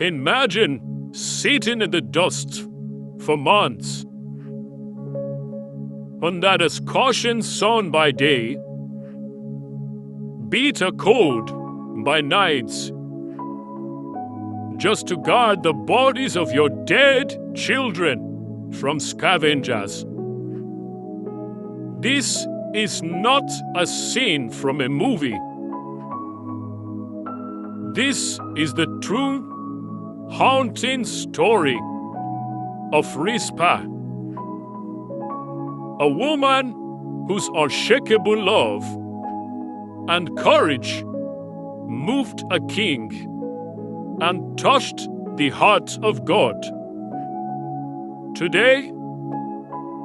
Imagine sitting in the dust for months on that scorching sun by day, bitter cold by nights, just to guard the bodies of your dead children from scavengers. This is not a scene from a movie. This is the true, haunting story of Rizpah, a woman whose unshakable love and courage moved a king and touched the heart of God. Today,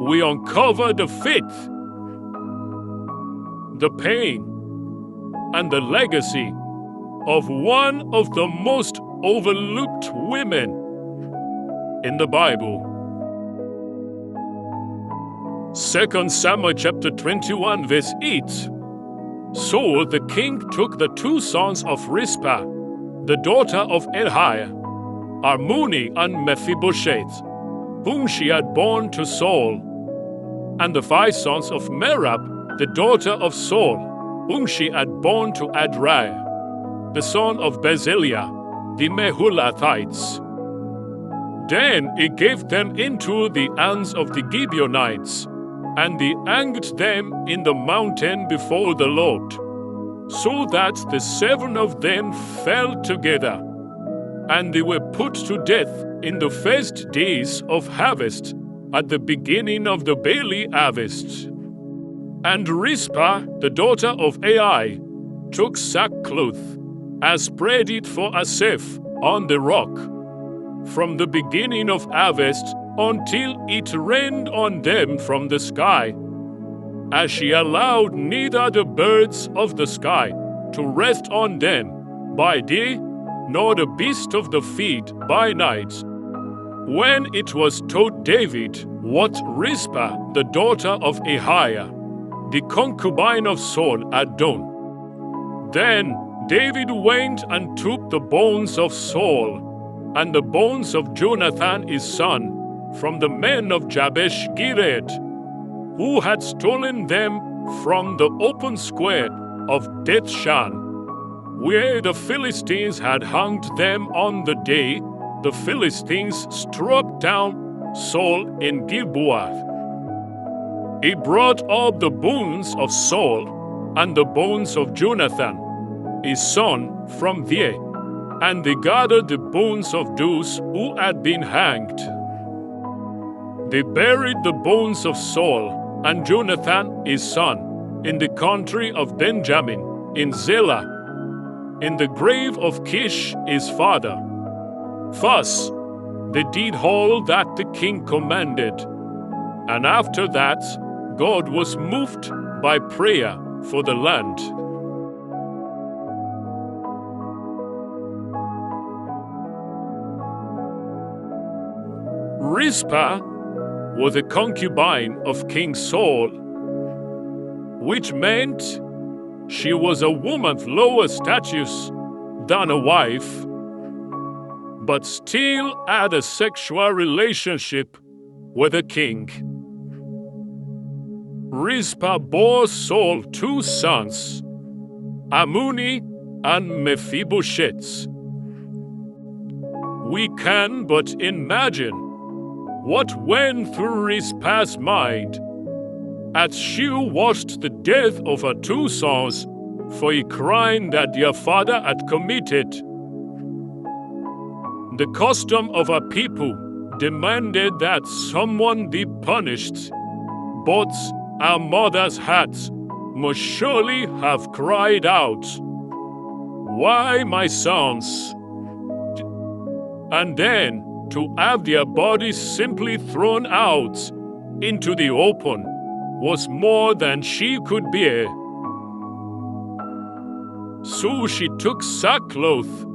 we uncover the faith, the pain, and the legacy of one of the most overlooked women in the Bible. 2 Samuel chapter 21 verse 8. So the king took the two sons of Rizpah, the daughter of Ahiah, Armoni and Mephibosheth, whom she had borne to Saul, and the 5 sons of Merab, the daughter of Saul, whom she had borne to Adriah, the son of Bezaliah, the Mehulathites. Then he gave them into the hands of the Gibeonites, and they hanged them in the mountain before the Lord, so that the 7 of them fell together, and they were put to death in the first days of harvest, at the beginning of the barley harvest. And Rizpah, the daughter of Ai, took sackcloth, and spread it for herself on the rock, from the beginning of harvest until it rained on them from the sky, as she allowed neither the birds of the sky to rest on them by day, nor the beasts of the field by night. When it was told David what Rizpah, the daughter of Ahiah, the concubine of Saul, had done, then David went and took the bones of Saul and the bones of Jonathan his son from the men of Jabesh Gilead, who had stolen them from the open square of Bethshan, where the Philistines had hanged them on the day the Philistines struck down Saul in Gilboa. He brought up the bones of Saul and the bones of Jonathan his son from there, and they gathered the bones of those who had been hanged. They buried the bones of Saul and Jonathan his son in the country of Benjamin, in Zelah, in the grave of Kish his father. Thus they did all that the king commanded, and after that God was moved by prayer for the land. Rizpah was a concubine of King Saul, which meant she was a woman of lower status than a wife, but still had a sexual relationship with the king. Rizpah bore Saul 2 sons, Armoni and Mephibosheth. We can but imagine what went through Rizpah's mind as she watched the death of her 2 sons for a crime that their father had committed. The custom of her people demanded that someone be punished, but our mother's heart must surely have cried out, "Why, my sons?" And then to have their bodies simply thrown out into the open was more than she could bear. So she took sackcloth,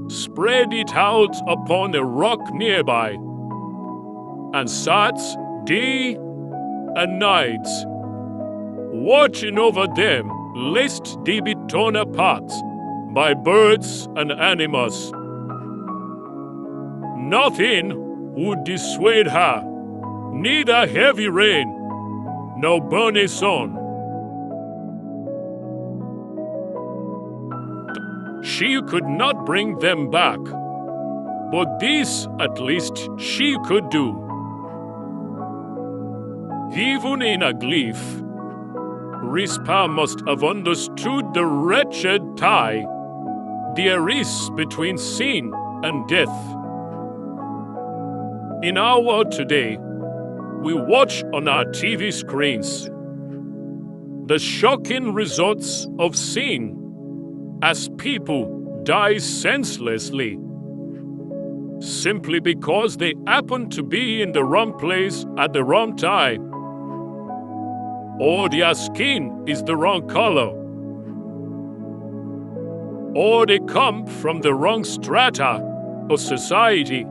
spread it out upon a rock nearby, and sat day and night, watching over them lest they be torn apart by birds and animals. Nothing would dissuade her, neither heavy rain nor burning sun. She could not bring them back, but this at least she could do. Even in a glyph, Rizpah must have understood the wretched tie there is between sin and death. In our world today, we watch on our TV screens the shocking results of sin as people die senselessly simply because they happen to be in the wrong place at the wrong time, or their skin is the wrong color, or they come from the wrong strata of society,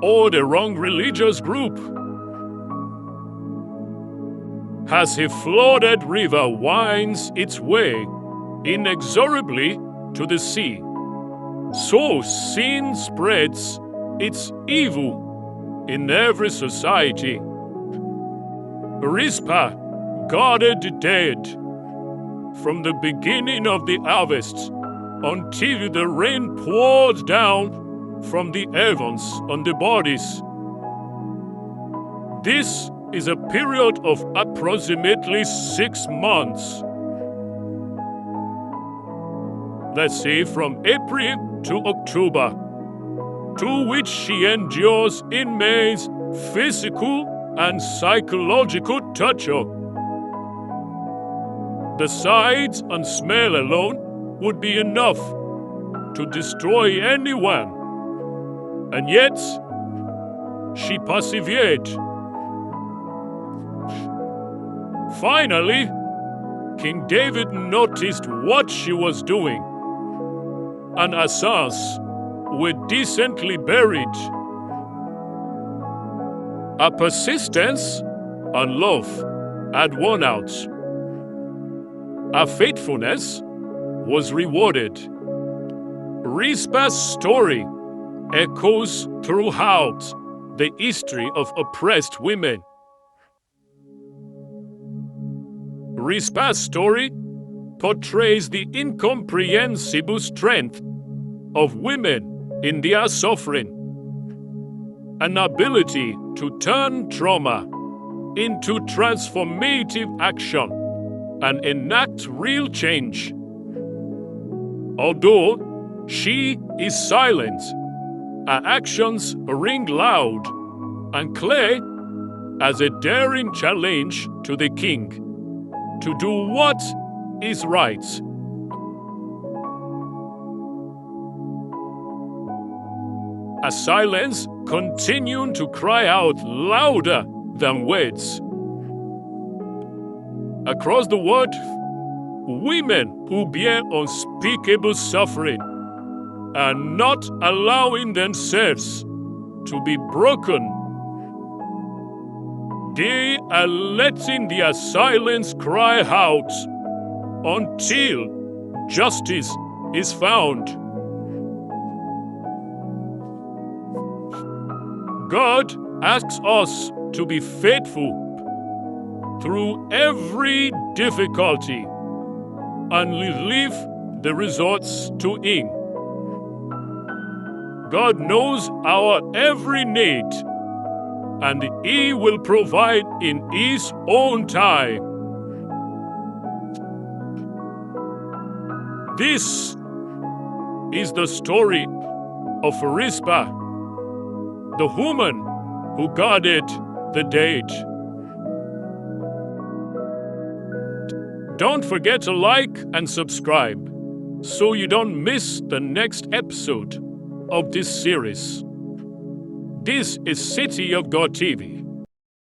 or the wrong religious group. As a flooded river winds its way inexorably to the sea, so sin spreads its evil in every society. Rizpah guarded the dead from the beginning of the harvest until the rain poured down from the heavens on the bodies. This is a period of approximately 6 months. Let's say from April to October, to which she endures immense physical and psychological torture. The sight and smell alone would be enough to destroy anyone, and yet she persevered. Finally, King David noticed what she was doing, and her sons were decently buried. Her persistence and love had worn out. Her faithfulness was rewarded. Rizpah's story echoes throughout the history of oppressed women. Rizpah's story portrays the incomprehensible strength of women in their suffering, an ability to turn trauma into transformative action and enact real change. Although she is silent, her actions ring loud and clear as a daring challenge to the king to do what is right. Her silence continued to cry out louder than words. Across the world, women who bear unspeakable suffering are not allowing themselves to be broken. They are letting their silence cry out until justice is found. God asks us to be faithful through every difficulty and leave the results to Him. God knows our every need, and He will provide in His own time. This is the story of Rizpah, the woman who guarded the dead. Don't forget to like and subscribe so you don't miss the next episode of this series. This is City of God TV.